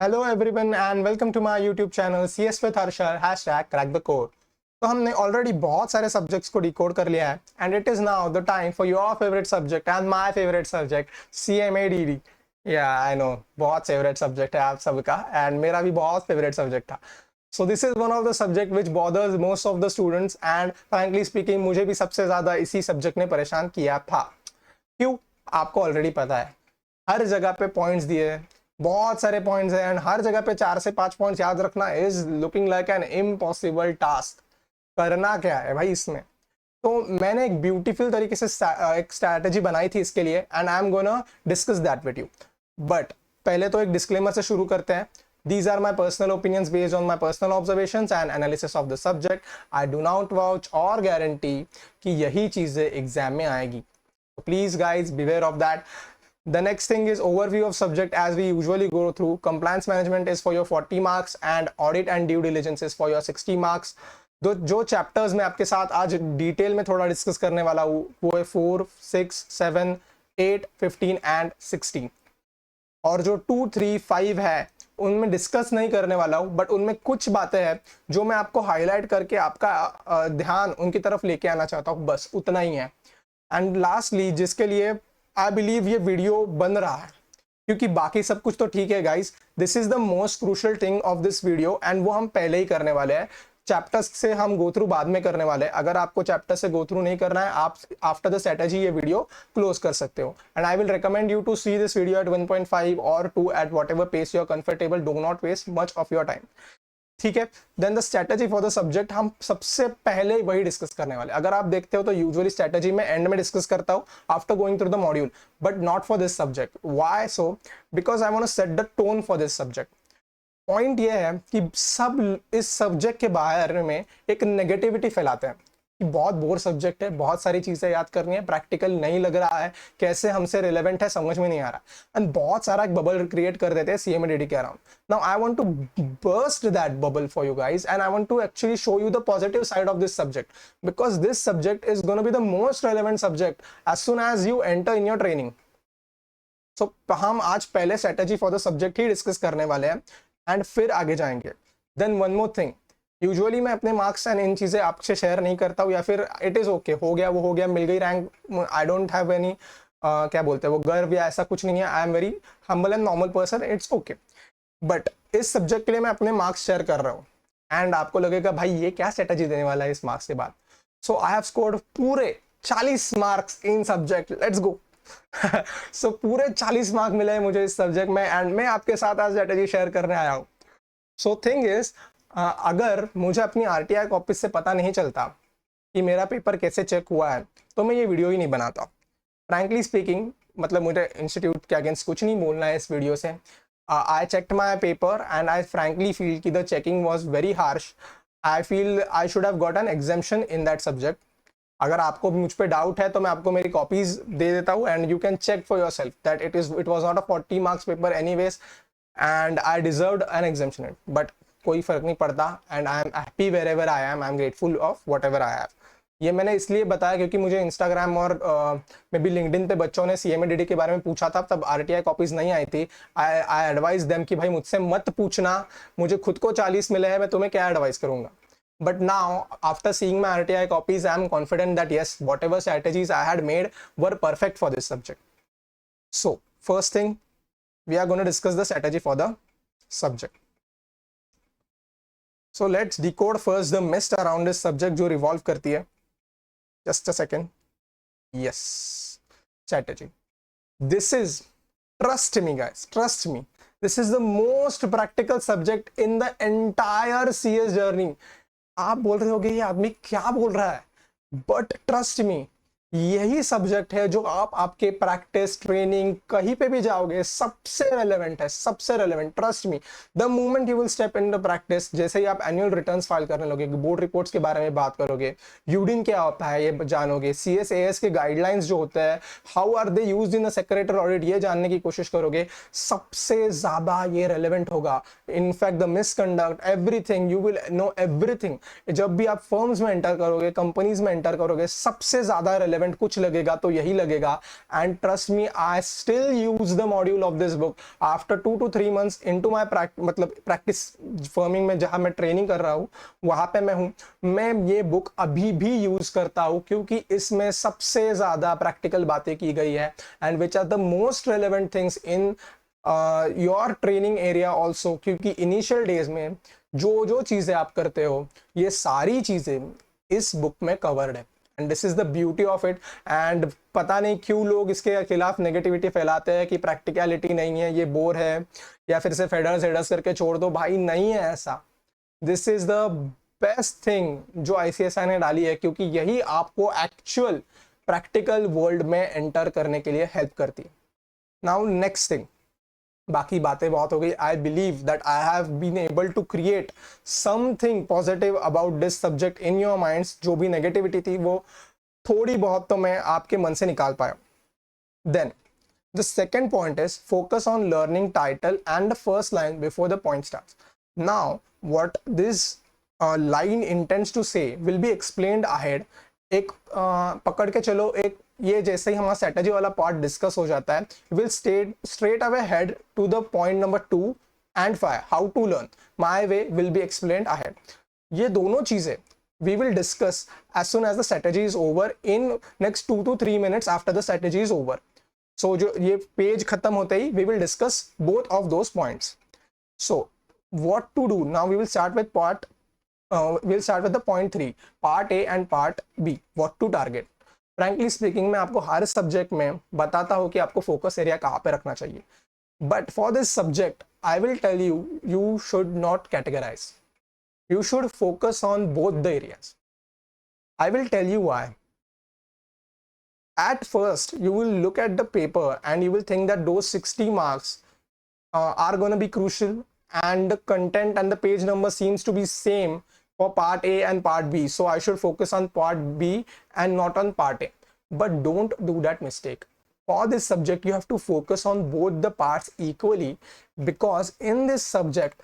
Hello everyone and welcome to my YouTube channel CS with Harshal #crack the code. तो हमने already बहुत सारे subjects को डिकोड कर लिया है and it is now the time for your favourite subject and my favourite subject CMADD। या I know बहुत फेवरेट सब्जेक्ट है आप सबका एंड मेरा भी बहुत फेवरेट सब्जेक्ट था। सो this is one of the subject which bothers most of the students and frankly speaking मुझे भी सबसे ज्यादा इसी सब्जेक्ट ने परेशान किया था। क्यों? आपको ऑलरेडी पता है, हर जगह पे पॉइंट्स दिए हैं, बहुत सारे पॉइंट्स हैं एंड हर जगह पे 4 से 5 पॉइंट्स याद रखना is looking like an impossible task. करना क्या है भाई इसमें? तो मैंने एक ब्यूटीफुल तरीके से एक स्ट्रैटेजी बनाई थी इसके लिए and I am gonna discuss that with you. But पहले तो एक डिस्क्लेमर से शुरू करते हैं। These are my personal opinions based on my personal observations and analysis of the subject. I do not vouch or guarantee कि यही चीजें एग्जाम में आएगी। So please guys beware of that. The next thing is overview of subject as we usually go through. Compliance management is for your 40 marks and audit and due diligence is for your 60 marks. जो chapters में आपके साथ आज detail में थोड़ा discuss करने वाला हूँ वो है 4, 6, 7, 8, 15 एंड 16। और जो 2, 3, 5 है उनमें डिस्कस नहीं करने वाला हूँ, बट उनमें कुछ बातें हैं जो मैं आपको हाईलाइट करके आपका ध्यान उनकी तरफ लेके आना चाहता हूँ, बस उतना ही है। एंड लास्टली जिसके लिए आई बिलीव ये वीडियो बन रहा है, क्योंकि बाकी सब कुछ तो ठीक है guys, this is the most crucial thing of this video and वो हम पहले ही करने वाले हैं। चैप्टर्स से हम गो थ्रू बाद में करने वाले हैं। अगर आपको चैप्टर से गो थ्रू नहीं करना है, आप आफ्टर द स्ट्रेटजी ये वीडियो क्लोज कर सकते हो and I will recommend you to see this video at 1.5 और 2 at whatever pace you are comfortable. Do not waste much of your time, ठीक है? Then the strategy for the subject हम सबसे पहले वही डिस्कस करने वाले। अगर आप देखते हो तो यूजुअली स्ट्रेटजी में एंड में डिस्कस करता हूँ after going through the module, but not for this subject. Why so? Because I want to set the tone for this subject. Point ये है कि सब इस सब्जेक्ट के बारे में एक नेगेटिविटी फैलाते हैं कि बहुत बोर सब्जेक्ट है, बहुत सारी चीजें याद करनी है, प्रैक्टिकल नहीं लग रहा है, कैसे हमसे रिलेवेंट है समझ में नहीं आ रहा, एंड बहुत सारा एक बबल क्रिएट कर देते हैं CMADD के around. Now I want to burst that bubble for you guys and I want to actually show you the positive side of this subject, because this subject is going to be the most relevant subject as soon as you enter in your training. So हम आज पहले strategy for the subject ही discuss करने वाले हैं and फिर आगे जाएंगे। Then one more thing, usually मैं अपने मार्क्स एंड इन चीज़ें आपसे शेयर नहीं करता हूँ, या फिर इट इज़ ओके, हो गया वो हो गया, मिल गई rank, I don't have any क्या बोलते हैं वो गर्व या ऐसा कुछ नहीं है। I am very humble and normal person, it's okay. But इस सब्जेक्ट के लिए मैं अपने मार्क्स शेयर कर रहा हूँ एंड आपको लगेगा भाई ये क्या स्ट्रेटजी देने वाला है इस मार्क्स के बाद। सो आई हैव स्कोर्ड पूरे 40 marks in subject, let's go. So पूरे 40 मार्क मिले हैं मुझे इस सब्जेक्ट में एंड मैं आपके साथ आज स्ट्रेटजी शेयर करने आया हूँ। सो थिंग इज, अगर मुझे अपनी RTI कॉपी से पता नहीं चलता कि मेरा पेपर कैसे चेक हुआ है तो मैं ये वीडियो ही नहीं बनाता। फ्रैंकली स्पीकिंग, मतलब मुझे इंस्टीट्यूट के अगेंस्ट कुछ नहीं बोलना है इस वीडियो से। I checked my paper and I frankly feel कि the checking was very harsh. I feel I should have got an exemption in that subject. अगर आपको मुझ पे डाउट है तो मैं आपको मेरी कॉपीज दे देता हूँ and you can check for yourself that it was not a 40 marks paper anyways and I deserved an exemption it. But कोई फर्क नहीं पड़ता and I am happy wherever I am grateful of whatever I have. ये मैंने इसलिए बताया क्योंकि मुझे इंस्टाग्राम और मे बी लिंक्डइन पे बच्चों ने CMADD के बारे में पूछा था, तब RTI कॉपीज नहीं आई थी। आई एडवाइज देम कि भाई मुझसे मत पूछना, मुझे खुद को 40 मिले हैं, मैं तुम्हें क्या एडवाइस करूंगा। But now, after seeing my RTI copies, I am confident that yes, whatever strategies I had made were perfect for this subject. So, first thing, we are going to discuss the strategy for the subject. So, let's decode first the mist around this subject जो revolve करती है. Just a second. Yes, strategy. This is, trust me guys, trust me, this is the most practical subject in the entire CS journey. आप बोल रहे होगे ये आदमी क्या बोल रहा है, बट ट्रस्ट मी, यही सब्जेक्ट है जो आप आपके प्रैक्टिस ट्रेनिंग कहीं पे भी जाओगे सबसे रेलेवेंट है, सबसे relevant. Trust me, the moment you will step in the practice, जैसे ही आप एनुअल रिटर्न्स फाइल करने लोगे, बोर्ड रिपोर्ट्स के बारे में बात करोगे, यूडिन क्या होता है ये जानोगे, CSAS के गाइडलाइंस जो होते हैं, how are they used in the secretary audit, ये जानने की कोशिश करोगे, सबसे ज्यादा ये रेलेवेंट होगा। In fact the misconduct, everything, you will know everything. जब भी आप फर्म्स में एंटर करोगे, कंपनीज में एंटर करोगे, सबसे ज्यादा relevant कुछ लगेगा तो यही लगेगा. And trust me, I still use the module of this book after 2 to 3 months into my मतलब practice firming में जहाँ मैं ट्रेनिंग कर रहा हूँ वहाँ पे मैं हूँ. मैं ये बुक अभी भी यूज करता हूँ क्योंकि इसमें सबसे ज्यादा प्रैक्टिकल बातें की गई है and which are the most relevant things in your training area also. क्योंकि इनिशियल डेज में जो जो चीजें आप करते हो ये सारी चीजें इस बुक में कवर्ड है. And this is the beauty of it. And पता नहीं क्यों लोग इसके खिलाफ नेगेटिविटी फैलाते हैं कि प्रैक्टिकलिटी नहीं है, ये बोर है, या फिर से फेडर्स हेडर्स करके छोड़ दो. भाई नहीं है ऐसा. This is the best thing जो ICSI ने डाली है क्योंकि यही आपको एक्चुअल प्रैक्टिकल वर्ल्ड में एंटर करने के लिए हेल्प करती है. नाउ नेक्स्ट थिंग, बाकी बातें बहुत हो गई. I believe that I have been able to create something positive about this subject in your minds. जो भी नेगेटिविटी थी वो थोड़ी बहुत तो मैं आपके मन से निकाल पाया. Then the second point is focus on learning title and the first line before the point starts. Now what this line intends to say will be explained ahead. एक पकड़ के चलो, एक ये जैसे ही हमारा स्ट्रेटजी वाला पार्ट डिस्कस हो जाता है, will straight away head to the point number 2 and 5, how to learn. My way will be explained ahead. ये दोनों चीजें we will discuss as soon as the strategy is over in next 2 to 3 minutes after the strategy is over. So जो ये page खत्म होते ही we will discuss both of those points. So what to do now? We will start with we'll start with the point 3, part A and part B, what to target. Frankly speaking, मैं आपको हर subject में बताता हूँ कि आपको focus area कहाँ पे रखना चाहिए. But for this subject, I will tell you, you should not categorize. You should focus on both the areas. I will tell you why. At first, you will look at the paper and you will think that those 60 marks are going to be crucial, and the content and the page number seems to be same for part A and part B, so I should focus on part B and not on part A. But don't do that mistake. For this subject you have to focus on both the parts equally, because in this subject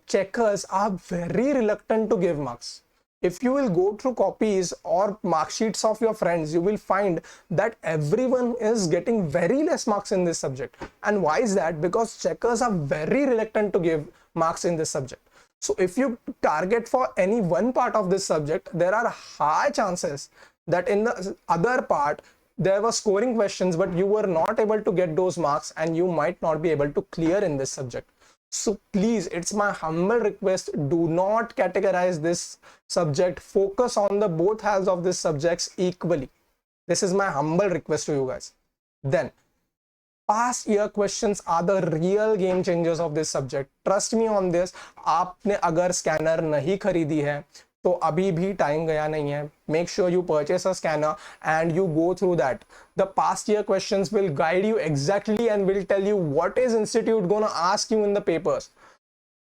checkers are very reluctant to give marks. If you will go through copies or mark sheets of your friends, you will find that everyone is getting very less marks in this subject. And why is that? Because checkers are very reluctant to give marks in this subject. So if you target for any one part of this subject, there are high chances that in the other part there were scoring questions but you were not able to get those marks and you might not be able to clear in this subject. So please, it's my humble request, do not categorize this subject. Focus on the both halves of this subjects equally. This is my humble request to you guys. Then past year questions are the real game changers of this subject. Trust me on this. आपने अगर scanner नहीं खरीदी है तो अभी भी time गया नहीं है. Make sure you purchase a scanner and you go through that. The past year questions will guide you exactly and will tell you what is institute gonna ask you in the papers.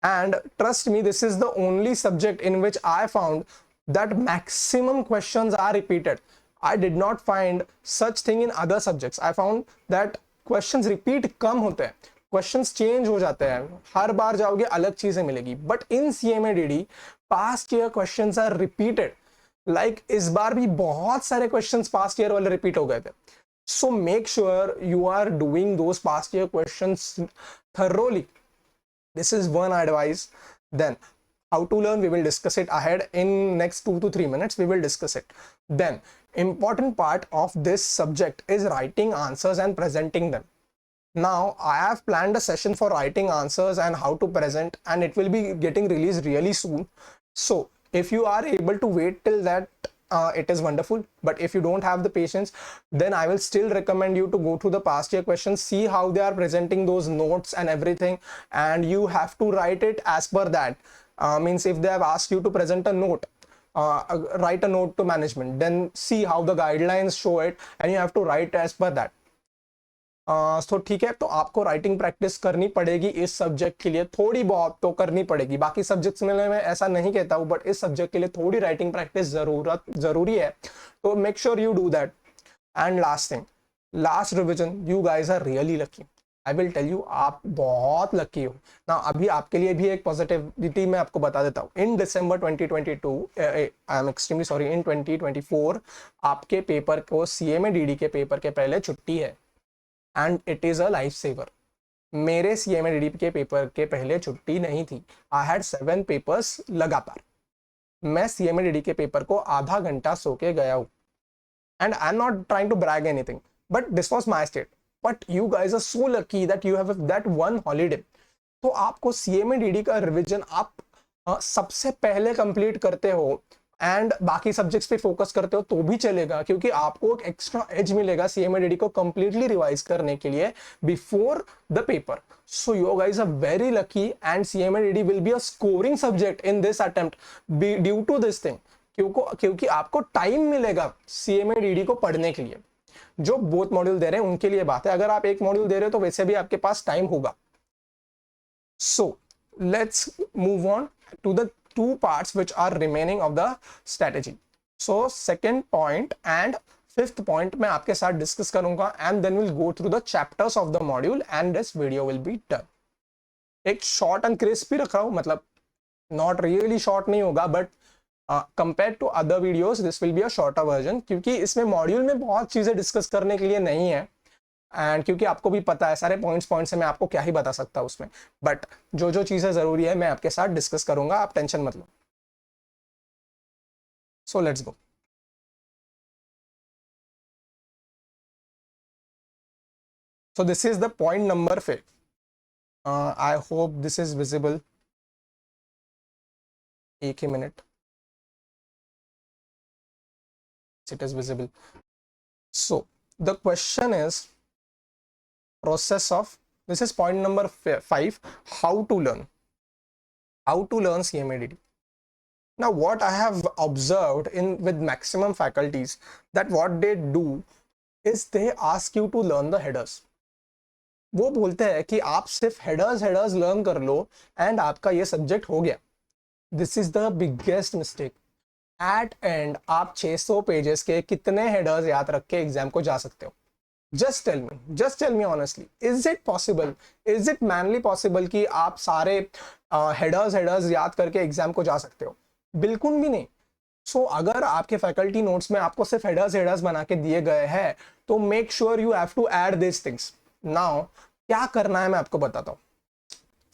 And trust me, this is the only subject in which I found that maximum questions are repeated. I did not find such thing in other subjects. I found that questions repeat कम होते हैं, questions change हो जाते हैं, हर बार जाओगे अलग चीजें मिलेगी. But in CMADD past year questions are repeated. Like इस बार भी बहुत सारे क्वेश्चंस पास्ट ईयर वाले रिपीट हो गए थे. So make sure you are doing those past year questions thoroughly. This is one advice. Then how to learn, we will discuss it ahead in next 2 to 3 minutes. We will discuss it. Then important part of this subject is writing answers and presenting them. Now I have planned a session for writing answers and how to present, and it will be getting released really soon. So if you are able to wait till that, it is wonderful. But if you don't have the patience, then I will still recommend you to go through the past year questions, see how they are presenting those notes and everything, and you have to write it as per that. Means if they have asked you to present a note, write a note to management, then see how the guidelines show it and you have to write as per that. तो ठीक है, तो आपको writing practice करनी पड़ेगी इस subject के लिए, थोड़ी बहुत तो करनी पड़ेगी. बाकी सब्जेक्ट्स में मैं ऐसा नहीं कहता हूँ, बट इस सब्जेक्ट के लिए थोड़ी राइटिंग प्रैक्टिस जरूरी है. तो make sure you do that. And last thing, last revision, you guys are really lucky. I will tell you, आप बहुत लकी हो ना। अभी आपके लिए भी एक पॉजिटिविटी मैं आपको बता देता हूँ। इन दिसंबर 2022, आई एम एक्सट्रीमली सॉरी, इन 2024 आपके पेपर को, सीएमए डीडी के पेपर के पहले छुट्टी है, and it is a life saver. मेरे सीएमए डीडी के पेपर के पहले छुट्टी नहीं थी। आई हैड 7 पेपर्स लगातार। मैं सीएमए डीडी के पेपर को आधा घंटा सो के गया हूँ, and I am not trying to brag anything, but this was my state. But you guys are so lucky that you have that one holiday. तो आपको सीएमए डीडी का रिविजन आप सबसे पहले कंप्लीट करते हो एंड बाकी सब्जेक्ट्स पे फोकस करते हो तो भी चलेगा, क्योंकि आपको एक एक्स्ट्रा एज मिलेगा सीएमए डीडी को कंप्लीटली रिवाइज करने के लिए before the paper. So you guys are very lucky, and CMA DD will be a scoring subject in this attempt due to this thing, क्योंकि आपको टाइम मिलेगा CMA DD को पढ़ने के लिए। जो बोथ मॉड्यूल दे रहे हैं उनके लिए बात है, अगर आप एक मॉड्यूल दे रहे हो तो वैसे भी आपके पास टाइम होगा। So let's move on to the two parts which are remaining of the strategy. So second point and fifth point मैं आपके साथ डिस्कस करूंगा, and then we'll go through the chapters of the module and this video will be done. एक short and crisp ही रख रहा हूं, मतलब not really short नहीं होगा, but compared to other videos this will be a shorter version, क्योंकि इसमें module में बहुत चीजें डिस्कस करने के लिए नहीं है, एंड क्योंकि आपको भी पता है सारे पॉइंट्स से मैं आपको क्या ही बता सकता हूं उसमें, बट जो जो चीजें जरूरी है मैं आपके साथ डिस्कस करूंगा, आप टेंशन मत लो। So let's go. So this is the point number 5। I hope this is visible. एक ही minute, it is visible. So the question is process of, this is point number 5, how to learn CMADD. Now what I have observed with maximum faculties, that what they do is they ask you to learn the headers. वो बोलते हैं कि आप सिर्फ headers learn कर लो and आपका ये subject हो गया। This is the biggest mistake. At end आप 600 पेजेस के कितने हेडर्स याद रख के एग्जाम को जा सकते हो? Just tell me honestly, is it possible, is it manly possible कि आप सारे हेडर्स याद करके एग्जाम को जा सकते हो? बिल्कुल भी नहीं। सो अगर आपके फैकल्टी नोट्स में आपको सिर्फ हेडर्स बना के दिए गए हैं तो make sure you have to add this things. Now क्या करना है मैं आपको बताता हूँ।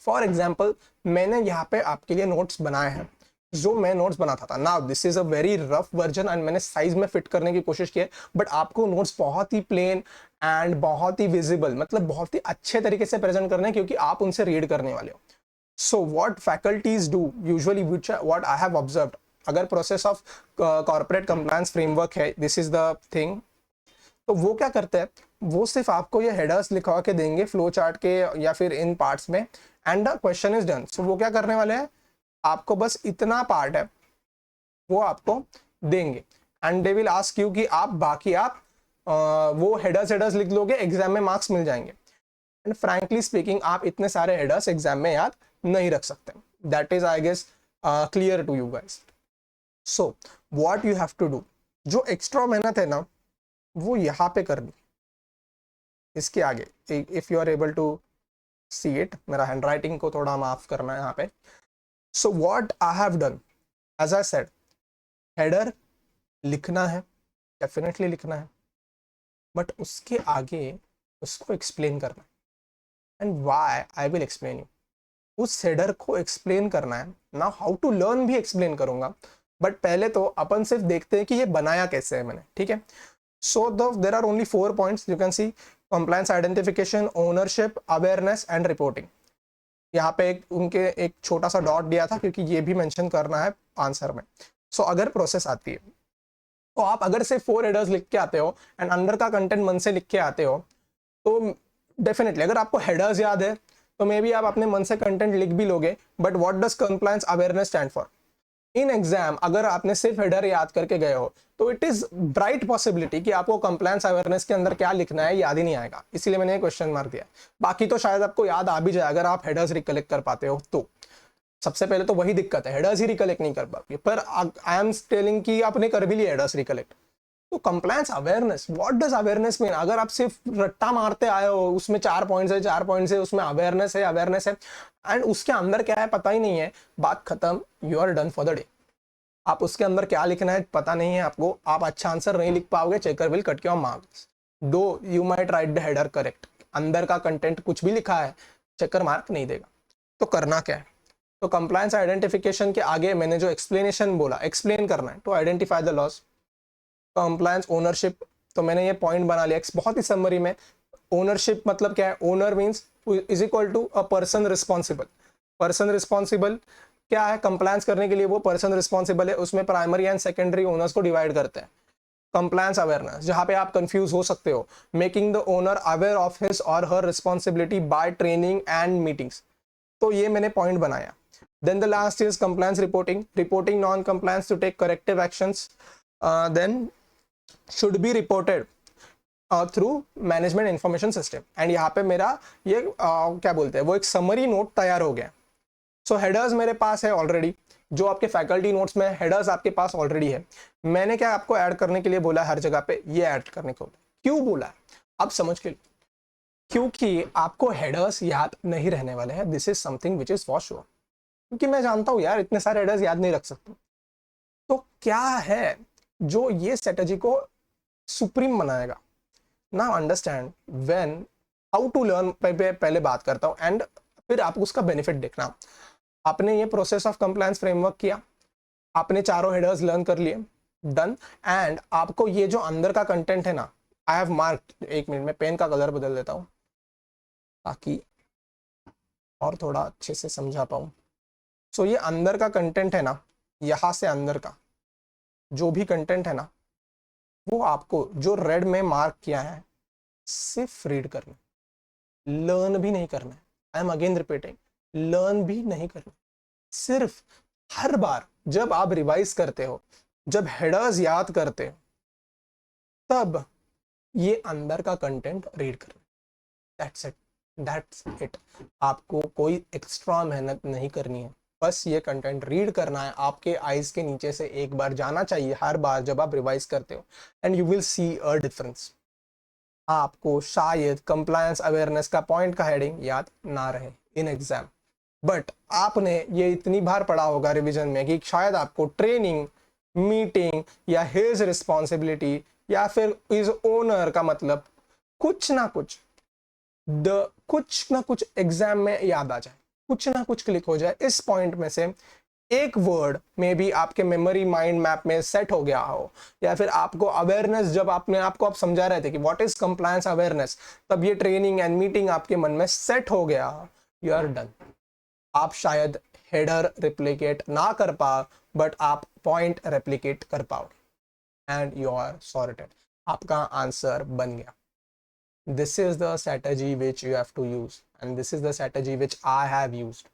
फॉर एग्जाम्पल मैंने यहाँ पे आपके लिए नोट्स बनाए हैं, जो मैं नोट्स बनाता था। Now this is a very rough version and मैंने साइज में फिट करने की कोशिश की है, बट आपको नोट्स बहुत ही प्लेन एंड बहुत ही विजिबल, मतलब बहुत ही अच्छे तरीके से प्रेजेंट करने हैं, क्योंकि आप उनसे रीड करने वाले हो। So what faculties do usually, what I have observed, अगर process of corporate compliance framework है, दिस इज द थिंग, तो वो क्या करते हैं, वो सिर्फ आपको ये हेडर्स लिखवा के देंगे फ्लो चार्ट के या फिर इन पार्ट्स में, and the question is done. So वो क्या करने वाले हैं, आपको बस इतना पार्ट है वो आपको देंगे, and they will ask you कि आप बाकी आप वो हेडर्स लिख लोगे, एग्जाम में मार्क्स मिल जाएंगे। एंड फ्रैंकली स्पीकिंग आप इतने सारे हेडर्स एग्जाम में याद नहीं रख सकते। That is I guess clear to you guys. So what you have to do, जो एक्स्ट्रा मेहनत है ना वो यहाँ पे करनी, इसके आगे, if you are able to see it, मेरा हैंड राइटिंग को थोड़ा माफ करना है यहाँ पे। So what I have done, as I said, header लिखना है, definitely लिखना है, but उसके आगे उसको explain करना है, and why I will explain you। उस header को explain करना है। Now how to learn भी explain करूँगा, but पहले तो अपन सिर्फ देखते हैं कि ये बनाया कैसे है मैंने, ठीक है। So there are only 4 points you can see: compliance identification, ownership, awareness and reporting। यहाँ पे उनके एक छोटा सा डॉट दिया था क्योंकि ये भी मेंशन करना है आंसर में। सो अगर प्रोसेस आती है तो आप अगर से 4 हेडर्स लिख के आते हो एंड अंदर का कंटेंट मन से लिख के आते हो तो डेफिनेटली, अगर आपको हेडर्स याद है तो मे बी आप अपने मन से कंटेंट लिख भी लोगे, but what does compliance awareness stand for? In exam अगर आपने सिर्फ हेडर याद करके गए हो तो इट इज ब्राइट पॉसिबिलिटी कि आपको कंप्लायंस अवेयरनेस के अंदर क्या लिखना है याद ही नहीं आएगा, इसीलिए मैंने क्वेश्चन मार्क दिया। बाकी तो शायद आपको याद आ भी जाए अगर आप हेडर्स रिकलेक्ट कर पाते हो तो। सबसे पहले तो वही दिक्कत है, हेडर्स ही रिकलेक्ट नहीं कर पाते, पर आई एम टेलिंग कि आपने कर भी लिया हेडर्स रिकलेक्ट, तो compliance awareness, what does awareness mean? अगर आप सिर्फ रट्टा मारते आए हो, उसमें 4 पॉइंट्स है, 4 पॉइंट्स है, उसमें अवेयरनेस है एंड उसके अंदर क्या है पता ही नहीं है, बात खत्म, you are done for the day. आप उसके अंदर क्या लिखना है पता नहीं है आपको, आप अच्छा आंसर नहीं लिख पाओगे, checker will cut your marks. Though you might write the header correct, अंदर का कंटेंट कुछ भी लिखा है, चेकर मार्क नहीं देगा। तो करना क्या है? तो कंप्लायंस आइडेंटिफिकेशन के आगे मैंने जो एक्सप्लेनेशन बोला, एक्सप्लेन करना है to identify the loss. Compliance ownership, तो मैंने ये पॉइंट बना लिया बहुत ही समरी में। ओनरशिप मतलब क्या है? Owner means is equal to a person responsible. Person responsible क्या है? कंप्लायंस करने के लिए वो पर्सन रिस्पॉन्सिबल है, उसमें प्राइमरी एंड सेकेंडरी ओनर्स को डिवाइड करते हैं। कंप्लायंस अवेयरनेस, जहां पे आप कंफ्यूज हो सकते हो, making the owner aware of his or her responsibility by training and meetings. तो ये मैंने पॉइंट बनाया। Then the last is compliance reporting, reporting non compliance to take corrective actions, then should be reported through management information system. And यहाँ पे मेरा ये क्या बोलते हैं, वो एक समरी नोट तैयार हो गया। सो हेडर्स मेरे पास है ऑलरेडी, जो आपके फैकल्टी नोट्स में हेडर्स आपके पास ऑलरेडी है। मैंने क्या आपको ऐड करने के लिए बोला, हर जगह पे ये ऐड करने को क्यों बोला है आप समझ के लिए, क्योंकि आपको हेडर्स याद नहीं रहने वाले हैं। This is something which is for sure, क्योंकि मैं जानता हूं यार इतने सारे हेडर्स याद नहीं रख सकते। तो क्या है जो ये स्ट्रेटजी को सुप्रीम बनाएगा? Now understand when how to learn, पहले बात करता हूं एंड फिर आप उसका बेनिफिट देखना। आपने ये प्रोसेस ऑफ कंप्लायंस फ्रेमवर्क किया, आपने चारों हेडर्स लर्न कर लिए, डन। एंड आपको ये जो अंदर का कंटेंट है ना, आई हैव मार्क्ड, एक मिनट में पेन का कलर बदल देता हूं ताकि और थोड़ा अच्छे से समझा पाऊं। सो ये अंदर का कंटेंट है ना, यहां से अंदर का जो भी कंटेंट है ना, वो आपको जो रेड में मार्क किया है सिर्फ रीड करना, लर्न भी नहीं करना है। I M again repeating, learn भी नहीं करना, सिर्फ हर बार जब आप रिवाइज करते हो, जब हेडर्स याद करते हो, तब ये अंदर का कंटेंट रीड करना। That's it, that's it. आपको कोई एक्स्ट्रा मेहनत नहीं करनी है, बस ये कंटेंट रीड करना है। आपके आईज के नीचे से एक बार जाना चाहिए हर बार जब आप रिवाइज करते हो, and you will see a difference. आपको शायद कंप्लायंस अवेयरनेस का पॉइंट का हेडिंग याद ना रहे इन एग्जाम, बट आपने ये इतनी बार पढ़ा होगा रिवीजन में कि शायद आपको ट्रेनिंग, मीटिंग या हिज रिस्पॉन्सिबिलिटी या फिर इज ओनर का मतलब कुछ ना कुछ एग्जाम में याद आ जाए, कुछ ना कुछ क्लिक हो जाए। इस पॉइंट में से एक वर्ड में भी आपके मेमोरी माइंड मैप में सेट हो गया हो, या फिर आपको अवेयरनेस, जब आपने आपको आप समझा रहे थे कि व्हाट इज कंप्लायंस अवेयरनेस, तब ये ट्रेनिंग एंड मीटिंग आपके मन में सेट हो गया, यू आर डन। आप शायद हेडर रिप्लिकेट ना कर पाओ, बट आप पॉइंट रेप्लिकेट कर पाओ, एंड यू आर सॉर्टेड। आपका आंसर बन गया। This is the strategy which you have to use, and this is the strategy which I have used,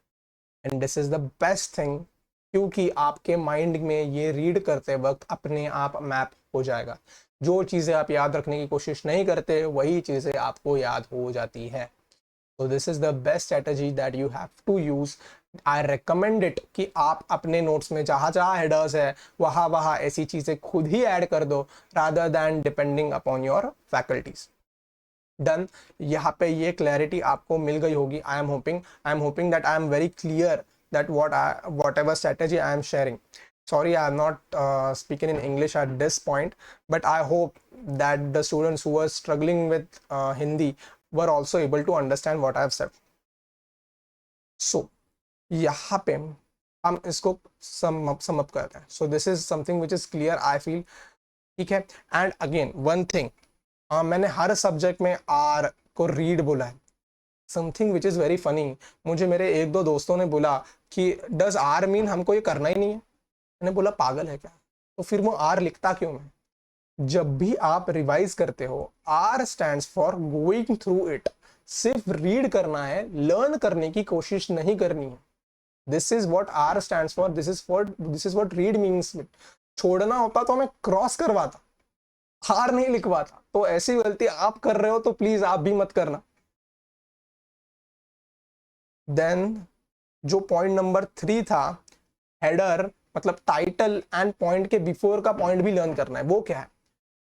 and this is the best thing, क्योंकि आपके mind में ये read करते वक्त अपने आप मैप हो जाएगा। जो चीज़ें आप याद रखने की कोशिश नहीं करते, वही चीज़ें आपको याद हो जाती है। So this is the best strategy that you have to use. I recommend it कि आप अपने नोट्स में जहाँ जहाँ हेडर्स है वहाँ ऐसी चीज़ें खुद ही ऐड कर दो, rather than depending upon your faculties. Done. यहाँ पे ये क्लैरिटी आपको मिल गई होगी. I am hoping that I am very clear that whatever strategy I am sharing. Sorry, I am not speaking in English at this point, but I hope that the students who are struggling with Hindi were also able to understand what I have said. So यहाँ पे हम इसको sum up करते हैं. So this is something which is clear, I feel. ठीक है. And again one thing, मैंने हर subject में R को रीड बोला है. Something which is very funny, मुझे मेरे एक दो दोस्तों ने बोला कि डज R मीन हमको ये करना ही नहीं है. मैंने बोला पागल है क्या, तो फिर वो R लिखता क्यों मैं? जब भी आप रिवाइज करते हो, R stands for going through it. सिर्फ रीड करना है, लर्न करने की कोशिश नहीं करनी है. This is what R stands for, this is what read means. छोड़ना होता तो मैं क्रॉस करवाता, R नहीं लिखवाता. तो ऐसी गलती आप कर रहे हो तो प्लीज आप भी मत करना. देन जो पॉइंट नंबर 3 था, हेडर मतलब टाइटल एंड पॉइंट के बिफोर का पॉइंट भी लर्न करना है. वो क्या है?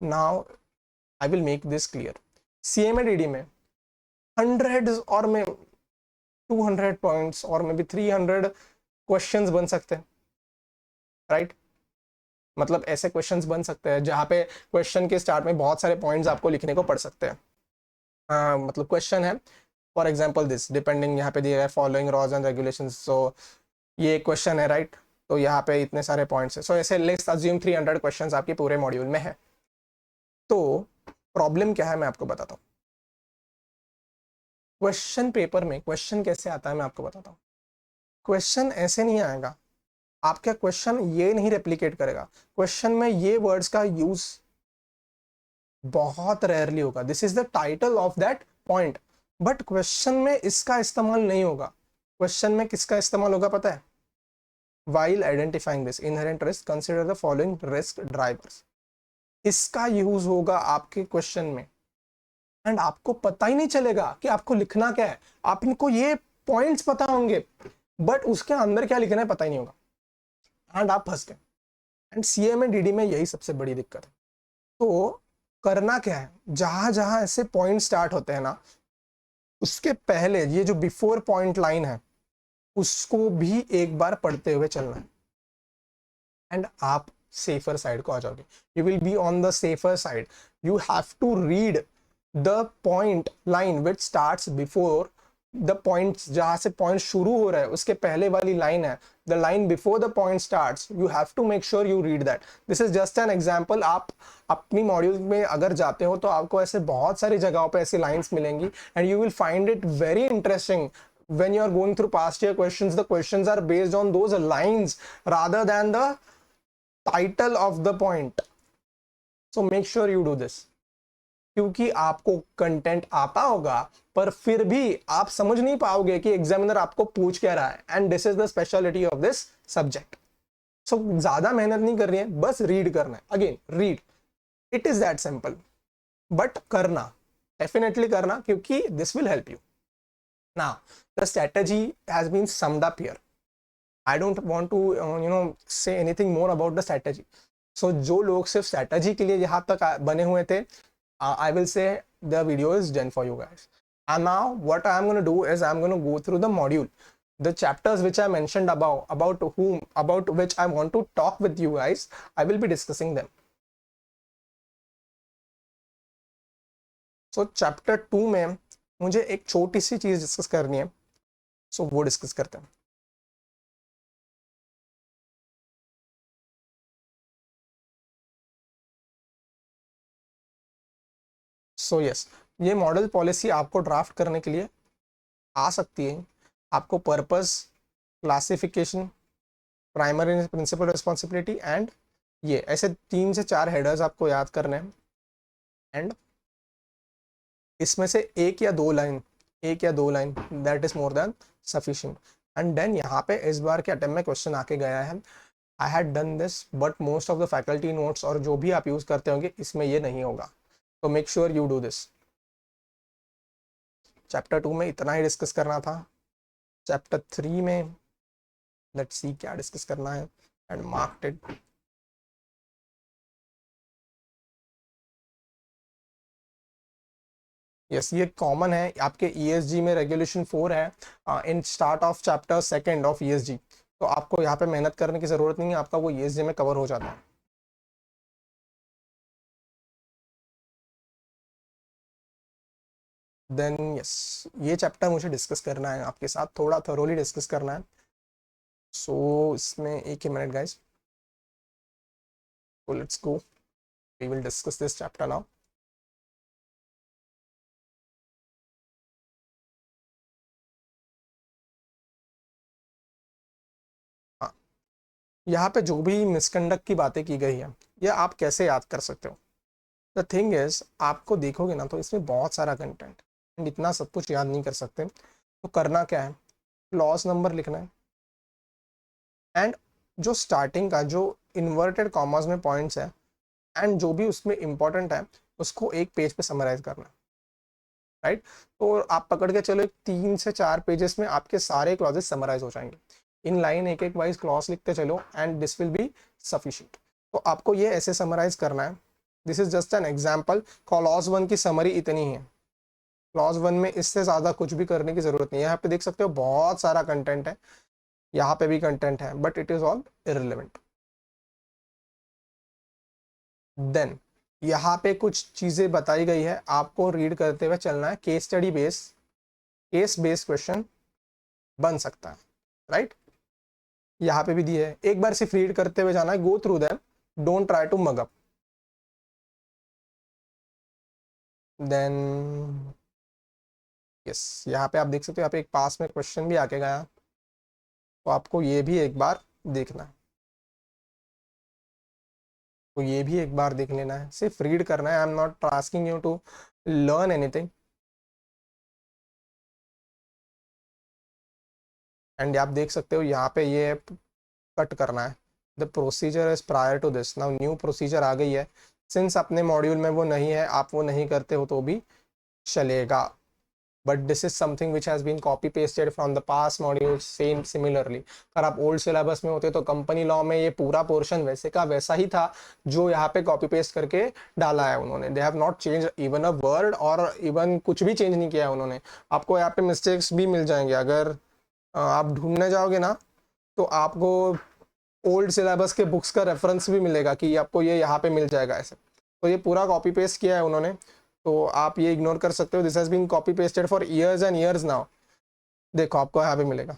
Now I will make this clear. CMA DD में हंड्रेड्स और में 200 पॉइंट्स और में भी 300 क्वेश्चंस बन सकते हैं, राइट? मतलब ऐसे क्वेश्चंस बन सकते हैं जहाँ पे क्वेश्चन के स्टार्ट में बहुत सारे पॉइंट्स आपको लिखने को पड़ सकते हैं। मतलब क्वेश्चन है फॉर एग्जांपल दिस डिपेंडिंग, यहाँ पे दिया है फॉलोइंग लॉज एंड रेगुलेशंस। सो ये क्वेश्चन है, राइट? तो यहाँ पे इतने सारे पॉइंट्स है। सो ऐसे लेट्स अज्यूम 300 क्वेश्चंस आपके पूरे मॉड्यूल में है। तो प्रॉब्लम क्या है मैं आपको बताता हूँ। क्वेश्चन पेपर में क्वेश्चन कैसे आता है मैं आपको बताता हूँ। क्वेश्चन ऐसे नहीं आएगा, आपका क्वेश्चन ये नहीं रेप्लिकेट करेगा। क्वेश्चन में ये वर्ड्स का यूज बहुत रेयरली होगा, this is the title of that point, but question में इसका इस्तेमाल नहीं होगा। क्वेश्चन में किसका इस्तेमाल होगा पता है? While identifying this inherent risk, consider the following risk drivers. इसका यूज होगा आपके क्वेश्चन में एंड आपको पता ही नहीं चलेगा कि आपको लिखना क्या है। आपको ये पॉइंट्स पता होंगे बट उसके अंदर क्या लिखना है पता ही नहीं होगा एंड आप फंस गए। एंड CMA DD में यही सबसे बड़ी दिक्कत है। तो करना क्या है, जहां जहां ऐसे पॉइंट स्टार्ट होते हैं ना, उसके पहले ये जो बिफोर पॉइंट लाइन है उसको भी एक बार पढ़ते हुए चलना है एंड आप सेफर साइड को आ जाओगे। You will be on the safer side. You have to read the point line which starts before the point, जहां से पॉइंट शुरू हो रहा है उसके पहले वाली लाइन है, the line before the point starts, you have to make sure you read that. This is just an example. आप अपनी मॉड्यूल में अगर जाते हो तो आपको ऐसे बहुत सारी जगहों पे ऐसी लाइंस मिलेंगी and you will find it very interesting when you are going through past year questions. The questions are based on those lines rather than the title of the point. So make sure you do this, क्योंकि आपको content आता होगा पर फिर भी आप समझ नहीं पाओगे कि एग्जामिनर आपको पूछ क्या रहा है and this is the speciality of this subject. So ज्यादा मेहनत नहीं करनी है, बस रीड करना है। Again read, it is that simple, but करना, डेफिनेटली करना, क्योंकि this will help you. Now, the strategy has been summed up here. I don't want to, say anything more about the strategy. So, जो लोग सिर्फ strategy के लिए यहाँ तक बने हुए थे, I will say the video is done for you guys. And now, what I am going to do is I am going to go through the module, the chapters which I mentioned about which I want to talk with you guys. I will be discussing them. So, chapter 2 में मुझे एक छोटी सी चीज discuss करनी है, सो वो discuss करते हैं। सो यस, ये मॉडल पॉलिसी आपको ड्राफ्ट करने के लिए आ सकती है। आपको purpose, classification, primary principle responsibility and ये ऐसे 3 से 4 हेडर्स आपको याद करने हैं एंड इसमें से एक या दो line that is more than sufficient. And then यहाँ पे इस बार के अटेम्प्ट में क्वेश्चन आके गया है, I had done this but most of the faculty notes और जो भी आप यूज करते होंगे इसमें ये नहीं होगा, तो make sure you do this. Chapter 2 में इतना ही डिस्कस करना था। चैप्टर 3 में लेट्स सी क्या डिस्कस करना है एंड मार्क्ड इट। यस, ये कॉमन है आपके ESG में, रेगुलेशन 4 है in start of chapter 2 of ESG। तो आपको यहाँ पे मेहनत करने की जरूरत नहीं है, आपका वो ESG में कवर हो जाता है। देन यस, ये चैप्टर मुझे डिस्कस करना है आपके साथ, थोड़ा थोरोली डिस्कस करना है। सो इसमें एक ही minute guys, so let's go, we will discuss this chapter now. हाँ, यहाँ पे जो भी मिसकंडक्ट की बातें की गई है ये आप कैसे याद कर सकते हो? द थिंग इज, आपको देखोगे ना तो इसमें बहुत सारा कंटेंट एंड इतना सब कुछ याद नहीं कर सकते। तो करना क्या है, क्लॉज नंबर लिखना है एंड जो स्टार्टिंग का जो इन्वर्टेड कॉमर्स में पॉइंट्स है एंड जो भी उसमें इंपॉर्टेंट है उसको एक पेज पे समराइज करना है, राइट? तो आप पकड़ के चलो 3 से 4 पेजेस में आपके सारे क्लॉजेस समराइज हो जाएंगे। इन लाइन एक एक वाइज क्लॉज लिखते चलो and this will be sufficient. तो आपको ये ऐसे समराइज करना है this is just an example. Clause 1 की समरी इतनी है, क्लॉज 1 में इससे ज़्यादा कुछ भी करने की ज़रूरत नहीं है। यहाँ पे देख सकते हो बहुत सारा कंटेंट है, यहाँ पे भी कंटेंट है, but it is all irrelevant. Then यहाँ पे कुछ चीज़ें बताई गई है, आपको रीड करते हुए चलना है। Case study base, case based question बन सकता है, राइट? यहाँ पे भी दिए है, एक बार सिर्फ रीड करते हुए जाना है, go through them, don't try to mug up. Then yes, यहाँ पे आप देख सकते हो, यहाँ पे एक पास में क्वेश्चन भी आके गया, तो आपको ये भी एक बार देखना है, तो ये भी एक बार देख लेना है, सिर्फ रीड करना है। I am not asking you to learn anything. And आप देख सकते हो यहाँ पे ये कट करना है, the procedure is prior to this, now new procedure आ गई है। सिंस अपने मॉड्यूल में वो नहीं है, आप वो नहीं करते हो तो भी चलेगा, but this is something which has been copy pasted from the past module same similarly. अगर आप ओल्ड सिलेबस में होते तो कंपनी लॉ में ये पूरा पोर्शन वैसे का वैसा ही था जो यहाँ पे कॉपी पेस्ट करके डाला है उन्होंने। They have not change even a word, और इवन कुछ भी चेंज नहीं किया है उन्होंने। आपको यहाँ पे मिस्टेक्स भी मिल जाएंगे, अगर आप ढूंढने जाओगे ना तो आपको ओल्ड सिलेबस के बुक्स का रेफरेंस भी मिलेगा कि आपको ये यहाँ पे मिल जाएगा ऐसे। तो ये पूरा कॉपी पेस्ट किया है उन्होंने, तो आप ये इग्नोर कर सकते हो। This has been copy pasted for years and years now. देखो आपको यहाँ पे मिलेगा,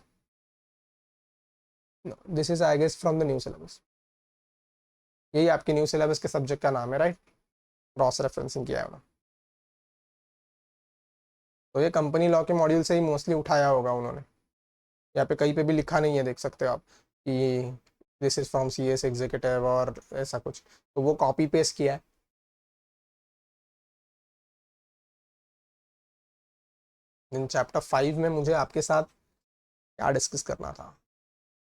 this is I guess from the new syllabus. यही आपके न्यू सिलेबस के सब्जेक्ट का नाम है, राइट? क्रॉस रेफरेंसिंग किया है उन्होंने, तो ये कंपनी लॉ के मॉड्यूल से ही मोस्टली उठाया होगा उन्होंने। यहाँ पे कहीं पे भी लिखा नहीं है, देख सकते हो आप कि this is from C S executive और ऐसा कुछ, तो वो कॉपी पेस्ट किया है। इन चैप्टर 5 में मुझे आपके साथ क्या डिस्कस करना था?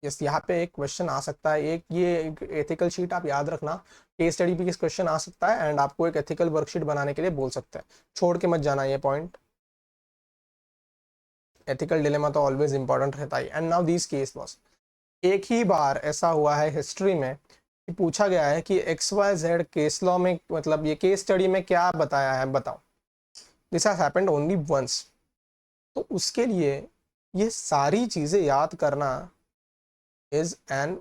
यस, यहाँ पे एक क्वेश्चन आ सकता है, एक ये एक एथिकल शीट आप याद रखना, केस स्टडी भी इस क्वेश्चन आ सकता है एंड आपको एक एथिकल वर्कशीट बनाने के लिए बोल सकते हैं, छोड़ के मत जाना ये पॉइंट। एथिकल डिलेमा तो ऑलवेज इंपॉर्टेंट रहता है। And now this case laws, एक ही बार ऐसा हुआ है हिस्ट्री में कि पूछा गया है कि X Y Z case law में, मतलब ये केस स्टडी में क्या बताया है बताओ। This has happened only once, तो उसके लिए ये सारी चीज़ें याद करना is an,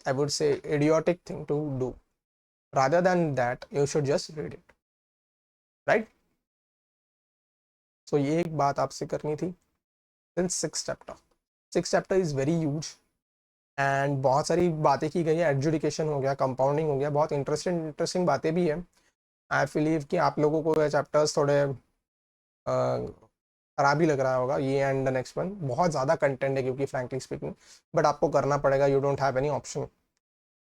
I would say, idiotic thing to do. Rather than that, you should just read it, right? So ये एक बात आपसे करनी थी। Then sixth chapter is very huge and बहुत सारी बातें की गई है, एडजुडिकेशन हो गया, कंपाउंडिंग हो गया, बहुत इंटरेस्टिंग बातें भी है। आई बिलीव कि आप लोगों को ये चैप्टर्स थोड़े खराब ही लग रहा होगा, ये एंड द नेक्स्ट वन बहुत ज़्यादा कंटेंट है क्योंकि फ्रैंकली स्पीकिंग, बट आपको करना पड़ेगा, you don't have any option.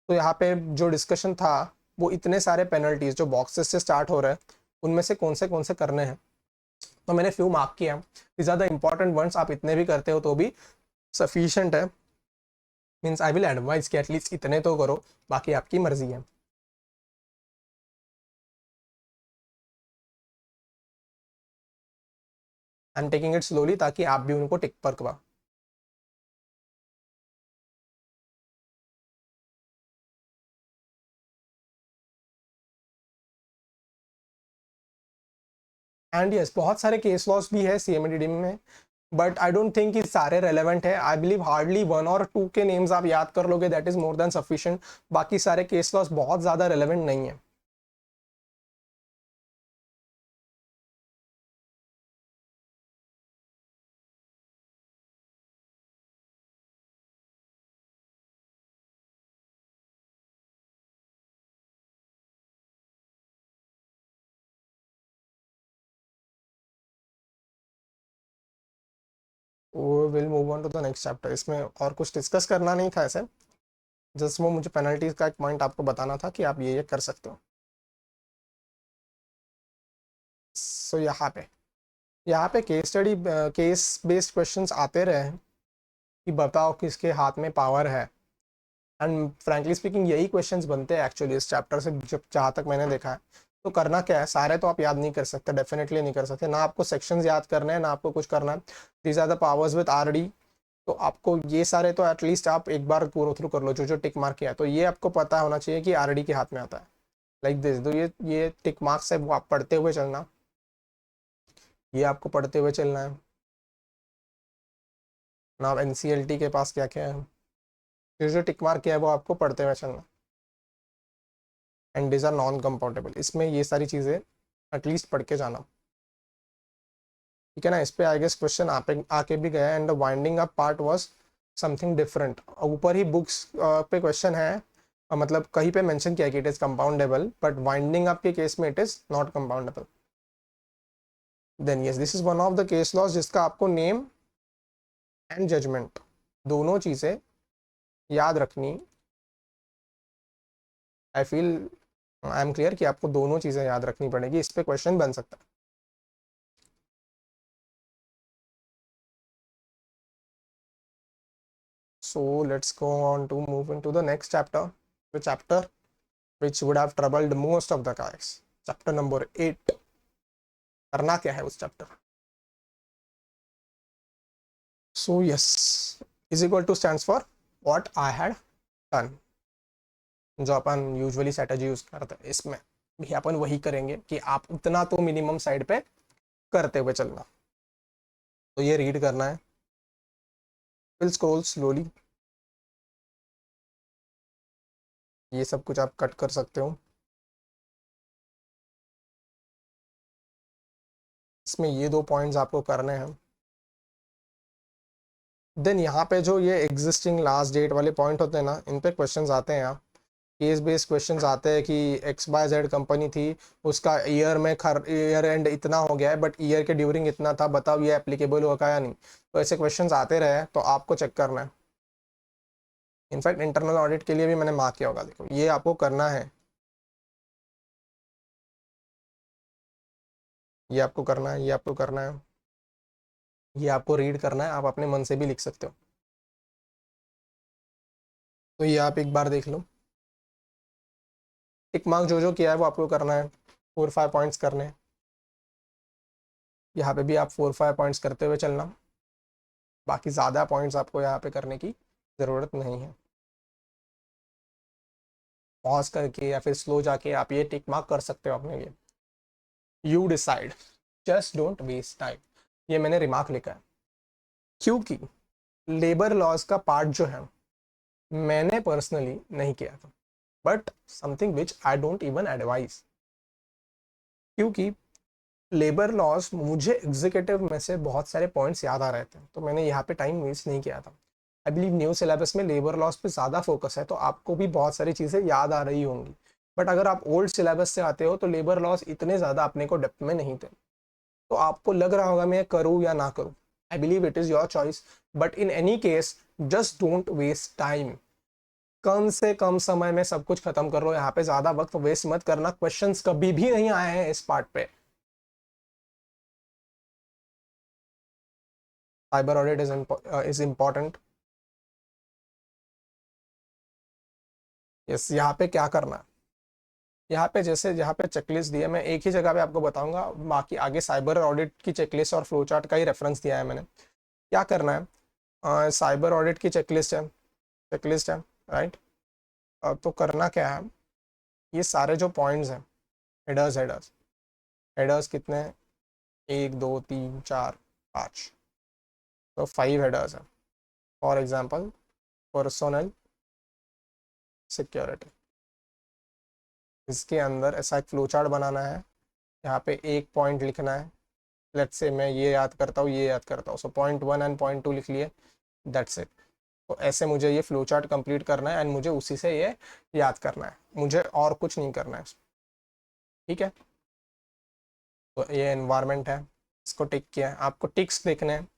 तो यहाँ पे जो डिस्कशन था वो इतने सारे पेनल्टीज जो बॉक्सेस से स्टार्ट हो रहे हैं उनमें से कौन से करने हैं, तो मैंने फ्यू मार्क किया। This are the important ones, आप इतने भी करते हो तो भी सफिशिएंट है। मीन्स आई विल एडवाइज कि एटलीस्ट इतने तो करो, बाकी आपकी मर्जी है। I am taking it slowly ताकि आप भी उनको टिक पर करवा। एंड यस, बहुत सारे केस लॉस भी है CMADD में, बट आई डोंट थिंक कि सारे रेलेवेंट है। आई बिलीव हार्डली 1 और 2 के नेम्स आप याद कर लोगे, that is more than sufficient. बाकी सारे केस लॉस बहुत ज़्यादा रेलेवेंट नहीं है। वो will move on to the next chapter. इसमें और कुछ डिस्कस करना नहीं था ऐसे, जस्ट वो मुझे पेनल्टीज का एक पॉइंट आपको बताना था कि आप ये कर सकते हो। सो यहाँ पे case study, case based questions आते रहे हैं कि बताओ किसके हाथ में पावर है। एंड फ्रैंकली स्पीकिंग यही क्वेश्चंस बनते हैं एक्चुअली इस चैप्टर से, जब जहाँ तक मैंने देखा है। तो करना क्या है, सारे तो आप याद नहीं कर सकते, डेफिनेटली नहीं कर सकते, ना आपको सेक्शंस याद करने हैं ना आपको कुछ करना है। These are the powers with RD, तो आपको ये सारे तो एटलीस्ट आप एक बार पूरा थ्रू कर लो, जो जो टिक मार्क किया है, तो ये आपको पता होना चाहिए कि RD के हाथ में आता है। Like this. तो ये टिक मार्क्स है वो आप पढ़ते हुए चलना, ये आपको पढ़ते हुए चलना है ना। एनसीएलटी के पास क्या क्या है, ये जो टिक मार्क किया है वो आपको पढ़ते हुए चलना। And this are non compoundable, इसमें ये सारी चीज़ें एटलीस्ट पढ़ के जाना, ठीक है ना। इस पे आई गेस क्वेश्चन आके भी गया। And the winding up part was something different. ऊपर ही बुक्स पे क्वेश्चन है, मतलब कहीं पे मेंशन किया कि it is compoundable, but winding up के केस में it is not compoundable. Then yes, this is one of the case laws जिसका आपको नेम एंड जजमेंट दोनों चीज़ें याद रखनी। I feel I am clear कि आपको दोनों चीज़ें याद रखनी पड़ेगी, इस पे क्वेश्चन बन सकता है। So let's go on to move into the next chapter, the chapter which would have troubled most of the guys, chapter number 8। करना क्या है उस chapter. So yes, is equal to stands for what I had done। जो अपन usually strategy use करते हैं इसमें भी अपन वही करेंगे कि आप उतना तो मिनिमम साइड पे करते हुए चलना। तो ये रीड करना है, विल स्क्रॉल स्लोली, ये सब कुछ आप कट कर सकते हो। इसमें ये 2 पॉइंट्स आपको करने हैं। देन यहाँ पे जो ये एग्जिस्टिंग लास्ट डेट वाले पॉइंट होते हैं ना, इन पे क्वेश्चंस आते हैं। यहाँ केस बेस्ड क्वेश्चंस आते हैं कि XYZ कंपनी थी, उसका ईयर में ईयर एंड इतना हो गया है, बट ईयर के ड्यूरिंग इतना था, बताओ ये एप्लीकेबल होगा या नहीं। तो ऐसे क्वेश्चंस आते रहे तो आपको चेक करना है। इनफैक्ट इंटरनल ऑडिट के लिए भी मैंने मार्क किया होगा, देखो ये आपको करना है, ये आपको करना है, ये आपको करना है, ये आपको रीड करना है। आप अपने मन से भी लिख सकते हो, तो ये आप एक बार देख लो। टिक मार्क जो जो किया है वो आपको करना है, 4-5 पॉइंट्स करने हैं। यहाँ पे भी आप 4-5 पॉइंट्स करते हुए चलना, बाकी ज़्यादा पॉइंट्स आपको यहाँ पे करने की ज़रूरत नहीं है। पॉज करके या फिर स्लो जाके आप ये टिक मार्क कर सकते हो अपने लिए। You decide, just don't waste time. ये मैंने रिमार्क लिखा है क्योंकि लेबर लॉज का पार्ट जो है मैंने पर्सनली नहीं किया था, but something which I don't even advise, क्योंकि लेबर लॉज मुझे एग्जीक्यूटिव में से बहुत सारे पॉइंट्स याद आ रहे थे, तो मैंने यहाँ पे टाइम वेस्ट नहीं किया था। आई बिलीव न्यू सिलेबस में लेबर लॉज पे ज़्यादा फोकस है, तो आपको भी बहुत सारी चीज़ें याद आ रही होंगी। बट अगर आप ओल्ड सिलेबस से आते हो तो लेबर लॉज इतने ज़्यादा अपने को डेप्थ में नहीं थे, तो आपको लग रहा होगा मैं करूँ या ना करूँ। I believe it is your choice, but in any case just don't waste time. कम से कम समय में सब कुछ खत्म कर लो, यहाँ पे ज़्यादा वक्त वेस्ट मत करना। क्वेश्चंस कभी भी नहीं आए हैं इस पार्ट पे। Cyber audit is important. Yes, यहाँ पे क्या करना है, यहाँ पे जैसे यहाँ पे चेकलिस्ट दिया, मैं एक ही जगह पे आपको बताऊंगा, बाकी आगे साइबर ऑडिट की चेकलिस्ट और फ्लो चार्ट का ही रेफरेंस दिया है मैंने। क्या करना है, साइबर ऑडिट की चेकलिस्ट है, चेकलिस्ट है, राइट। तो करना क्या है, ये सारे जो पॉइंट्स हैं, हेडर्स हेडर्स हेडर्स कितने हैं, 1 2 3 4 5, तो 5 हेडर्स है। फॉर एग्जाम्पल पर्सनल सिक्योरिटी, इसके अंदर ऐसा एक फ्लो चार्ट बनाना है। यहाँ पे एक पॉइंट लिखना है, लेट्स से मैं ये याद करता हूँ, ये याद करता हूँ, सो पॉइंट 1 एंड पॉइंट 2 लिख लिए, दैट्स इट। तो ऐसे मुझे ये फ्लो चार्ट कंप्लीट करना है एंड मुझे उसी से ये याद करना है, मुझे और कुछ नहीं करना है, ठीक है। तो ये एनवायरनमेंट है, इसको टिक किया है, आपको टिक्स देखने हैं,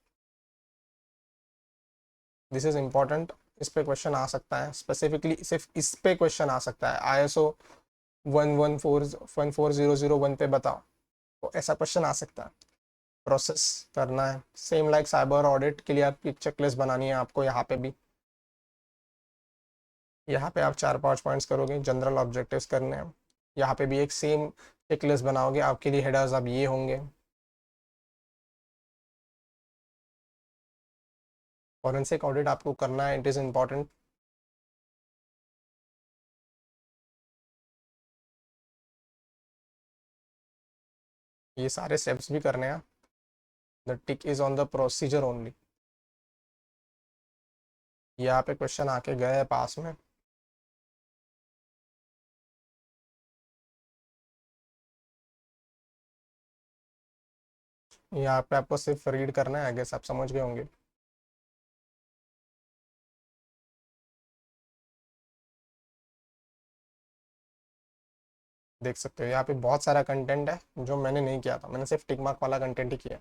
दिस इज इम्पॉर्टेंट। इस पे क्वेश्चन आ सकता है, स्पेसिफिकली सिर्फ इस पे क्वेश्चन आ सकता है, ISO 1140001 पे बताओ, तो ऐसा क्वेश्चन आ सकता है। प्रोसेस करना है, सेम लाइक साइबर ऑडिट के लिए आपकी चेकलिस्ट बनानी है आपको। यहाँ पे भी, यहाँ पे आप 4-5 पॉइंट्स करोगे, जनरल ऑब्जेक्टिव्स करने हैं। यहाँ पे भी एक सेम चेकलिस्ट बनाओगे, आपके लिए हेडर्स अब ये होंगे। फॉरेंसिक ऑडिट आपको करना है, इट इज़ इम्पॉर्टेंट। ये सारे स्टेप्स भी करने हैं. The tick is on the procedure only. यहाँ पे क्वेश्चन आके गए पास में. यहाँ पे आपको सिर्फ रीड करना है, आगे सब समझ गए होंगे. देख सकते हो यहाँ पे बहुत सारा कंटेंट है जो मैंने नहीं किया था. मैंने सिर्फ टिक मार्क वाला कंटेंट ही किया.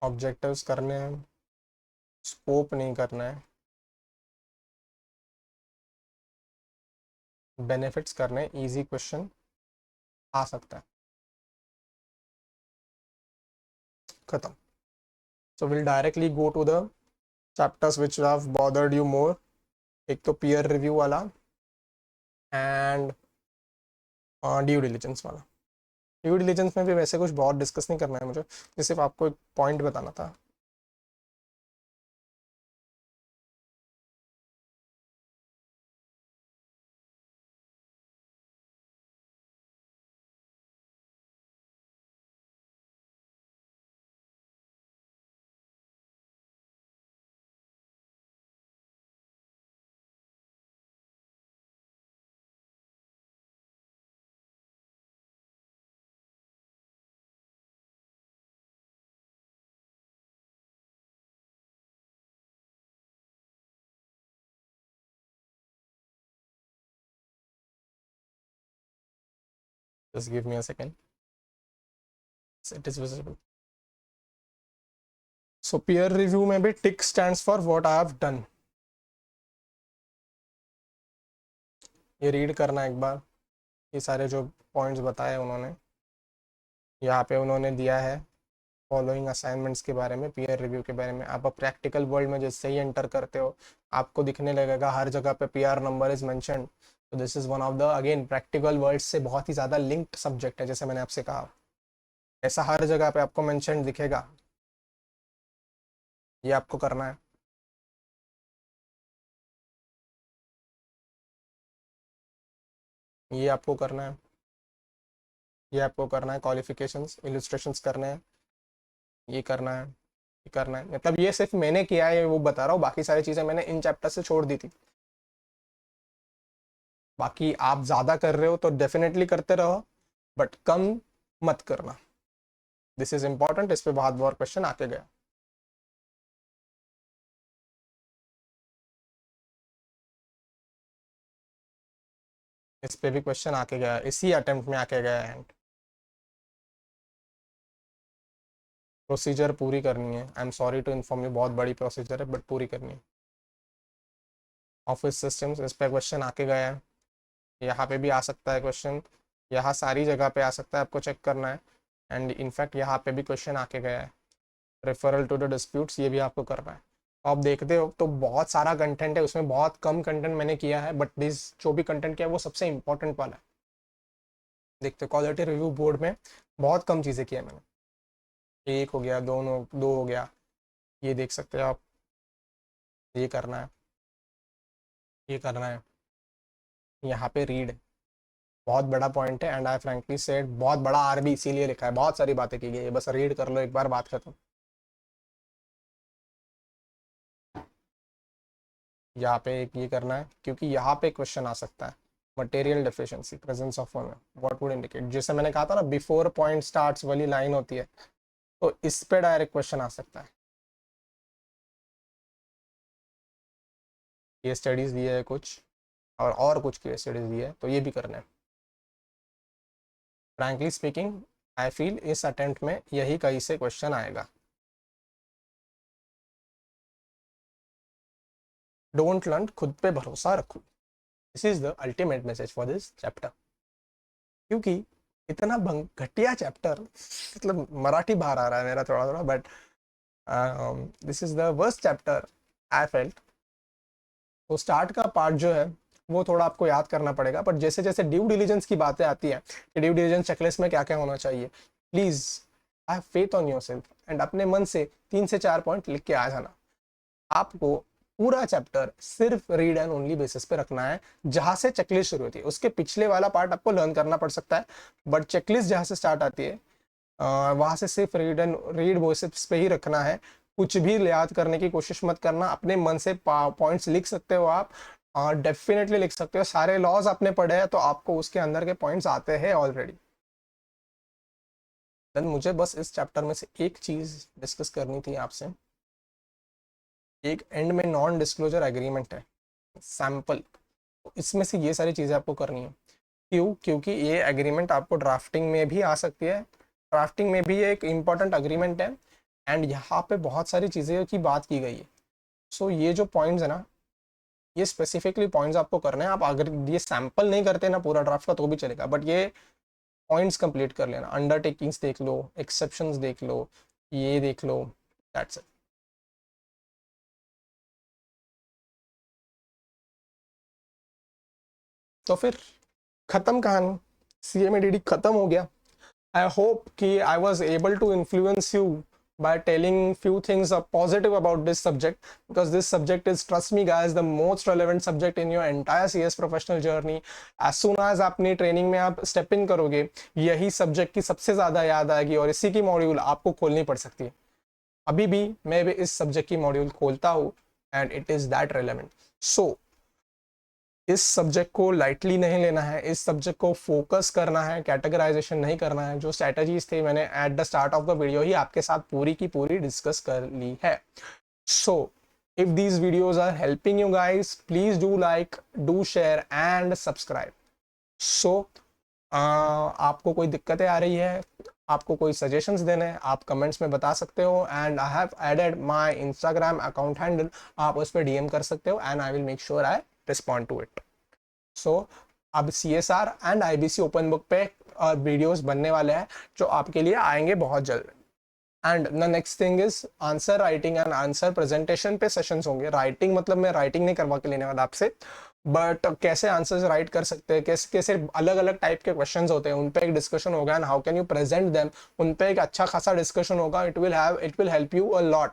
ऑब्जेक्टिव्स करने हैं, स्कोप नहीं करना है, बेनिफिट्स करने. इजी क्वेश्चन आ सकता है. खत्म. So will directly go to the chapters which have bothered you more. एक तो पीयर रिव्यू वाला एंड ड्यू डिलिजेंस वाला. ड्यू डिलिजेंस में भी वैसे कुछ बहुत डिस्कस नहीं करना है मुझे, सिर्फ आपको एक पॉइंट बताना था. Just give me a second. It is visible. So peer review में भी tick stands for what I have done. ये रीड करना एक बार. ये सारे जो पॉइंट्स बताए उन्होंने, यहाँ पे उन्होंने दिया है फॉलोइंग असाइनमेंट्स के बारे में, पीयर रिव्यू के बारे में. आप प्रैक्टिकल वर्ल्ड में जैसे ही एंटर करते हो आपको दिखने लगेगा हर जगह पे पीआर नंबर इज मेंशन्ड. तो this is one of the again practical world से बहुत ही ज़्यादा लिंक्ड सब्जेक्ट है. जैसे मैंने आपसे कहा, ऐसा हर जगह पे आपको मेंशन दिखेगा. ये आपको करना है. ये आपको करना है. ये आपको करना है. क्वालिफिकेशंस, इलस्ट्रेशंस करने हैं. ये करना है. ये करना है. मतलब ये सिर्फ मैंने किया है वो बता रहा हूँ, बाकी सारी चीज़ें मैंने इन चैप्टर से छोड़ दी थी. बाकी आप ज़्यादा कर रहे हो तो डेफिनेटली करते रहो, बट कम मत करना. This is important. इस पे बहुत बार क्वेश्चन आके गया. इस पे भी क्वेश्चन आके गया, इसी अटेम्प्ट में आके गया है. प्रोसीजर पूरी करनी है. I am sorry to inform you, बहुत बड़ी प्रोसीजर है बट पूरी करनी है. ऑफिस सिस्टम्स, इस पे क्वेश्चन आके गया है. यहाँ पे भी आ सकता है क्वेश्चन. यहाँ सारी जगह पे आ सकता है, आपको चेक करना है. एंड इनफैक्ट यहाँ पे भी क्वेश्चन आके गया है. रेफरल टू द डिस्प्यूट्स, ये भी आपको करना है. आप देखते हो तो बहुत सारा कंटेंट है उसमें, बहुत कम कंटेंट मैंने किया है, बट दिस जो भी कंटेंट किया है वो सबसे इंपॉर्टेंट वाला है. देखते हो क्वालिटी रिव्यू बोर्ड में बहुत कम चीज़ें की है मैंने. एक हो गया, दोनों, दो हो गया. ये देख सकते हो आप. ये करना है. ये करना है. यहाँ पे रीड बहुत बड़ा पॉइंट है. एंड आई फ्रैंकली सेड बहुत बड़ा आरबी इसीलिए लिखा है, बहुत सारी बातें की गई है. बस रीड कर लो एक बार, बात खत्म. यहाँ पे एक ये करना है क्योंकि यहाँ पे क्वेश्चन आ सकता है. Material deficiency, presence of one, what would indicate. जैसे मैंने कहा था ना, बिफोर पॉइंट स्टार्ट्स वाली लाइन होती है, तो इस पे डायरेक्ट क्वेश्चन आ सकता है. ये स्टडीज दी है कुछ, और कुछ केस स्टडीज दी है, तो ये भी करना है. फ्रैंकली स्पीकिंग आई फील इस अटेम्प्ट में यही कहीं से क्वेश्चन आएगा. डोंट लर्न, खुद पे भरोसा रखो. This is the ultimate message for this chapter. क्योंकि इतना घटिया चैप्टर, मतलब मराठी बाहर आ रहा है मेरा थोड़ा थोड़ा, but this is the worst chapter I felt. तो स्टार्ट का पार्ट जो है वो थोड़ा आपको याद करना पड़ेगा, बट जैसे जैसे ड्यू डिलीजेंस की बातें आती है कि ड्यू डिलीजेंस चेकलिस्ट में क्या क्या होना चाहिए, please have faith on yourself and अपने मन से 3 से 4 पॉइंट लिख के आ जाना. आपको पूरा चैप्टर सिर्फ रीड एंड ओनली बेसिस पे रखना है, जहां से चेकलिस्ट शुरू होती है। उसके पिछले वाला पार्ट आपको लर्न करना पड़ सकता है, बट चेकलिस्ट जहां से स्टार्ट आती है वहां से सिर्फ रीड बेसिस पे ही रखना है। कुछ भी याद करने की कोशिश मत करना, अपने मन से पॉइंट्स लिख सकते हो आप, डेफिनेटली लिख सकते हो। सारे लॉज आपने पढ़े हैं तो आपको उसके अंदर के पॉइंट्स आते हैं ऑलरेडी। देन मुझे बस इस चैप्टर में से एक चीज डिस्कस करनी थी आपसे। एक एंड में नॉन डिस्क्लोजर एग्रीमेंट है, सैंपल। इसमें से ये सारी चीजें आपको करनी है। क्यों? क्योंकि ये एग्रीमेंट आपको ड्राफ्टिंग में भी आ सकती है, ड्राफ्टिंग में भी एक इम्पॉर्टेंट एग्रीमेंट है, एंड यहाँ पे बहुत सारी चीज़ें की बात की गई है। सो ये जो पॉइंट्स है ना, ये स्पेसिफिकली पॉइंट्स आपको करने हैं। आप अगर ये सैंपल नहीं करते ना पूरा ड्राफ्ट का तो भी चलेगा, बट ये पॉइंट्स कंप्लीट कर लेना। अंडरटेकिंग्स देख लो, एक्सेप्शंस देख लो, ये देख लो, दैट्स इट। तो फिर खत्म कहानी, CMADD खत्म हो गया। I hope कि I was able to influence you by telling few things positive about this subject, because this subject is, trust me guys, the most relevant subject in your entire CS professional journey. As soon as अपनी training में आप step in करोगे, यही subject की सबसे ज़्यादा याद आएगी और इसी की मॉड्यूल आपको खोलनी पड़ सकती है। अभी भी मैं भी इस सब्जेक्ट की मॉड्यूल खोलता हूँ and it is that relevant. So इस सब्जेक्ट को लाइटली नहीं लेना है, इस सब्जेक्ट को फोकस करना है, कैटेगराइजेशन नहीं करना है। जो स्ट्रैटेजीज थे मैंने at the start of the video ही आपके साथ पूरी की पूरी डिस्कस कर ली है। So if these videos are helping you guys, please do like, do share and subscribe. So आपको कोई दिक्कतें आ रही है, आपको कोई सजेशंस देने हैं, आप कमेंट्स में बता सकते हो, and I have added my Instagram account handle, आप उस पर DM कर सकते हो and I will make sure I respond to it. So अब CSR and IBC open book पे वीडियोस बनने वाले हैं जो आपके लिए आएंगे बहुत जल्द। And the next thing is answer writing and answer presentation पे सेशंस होंगे। राइटिंग मतलब मैं राइटिंग नहीं करवा के लेने वाला आपसे, बट कैसे आंसर्स राइट कर सकते हैं, कैसे कैसे अलग अलग टाइप के क्वेश्चंस होते हैं, उन पे एक डिस्कशन होगा, and how can you present them, उन पे एक अच्छा खासा डिस्कशन होगा। It will help you a lot.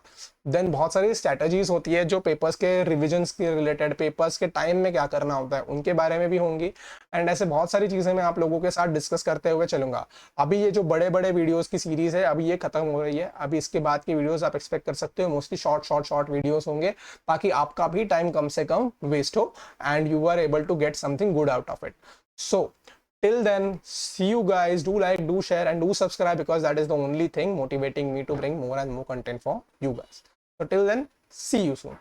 Then बहुत सारी स्ट्रैटेजीज होती है जो पेपर्स के रिविजन्स के रिलेटेड, पेपर्स के टाइम में क्या करना होता है उनके बारे में भी होंगी, एंड ऐसे बहुत सारी चीज़ें मैं आप लोगों के साथ डिस्कस करते हुए चलूंगा। अभी ये जो बड़े बड़े वीडियोस की सीरीज है अभी ये खत्म हो रही है, अभी इसके बाद की वीडियोस आप एक्सपेक्ट कर सकते हो मोस्टली शॉर्ट वीडियोस होंगे, ताकि आपका भी टाइम कम से कम वेस्ट हो and you are able to get something good out of it. So till then, see you guys. Do like, do share and do subscribe, because that is the only thing motivating me to bring more and more content for you guys. So till then, see you soon.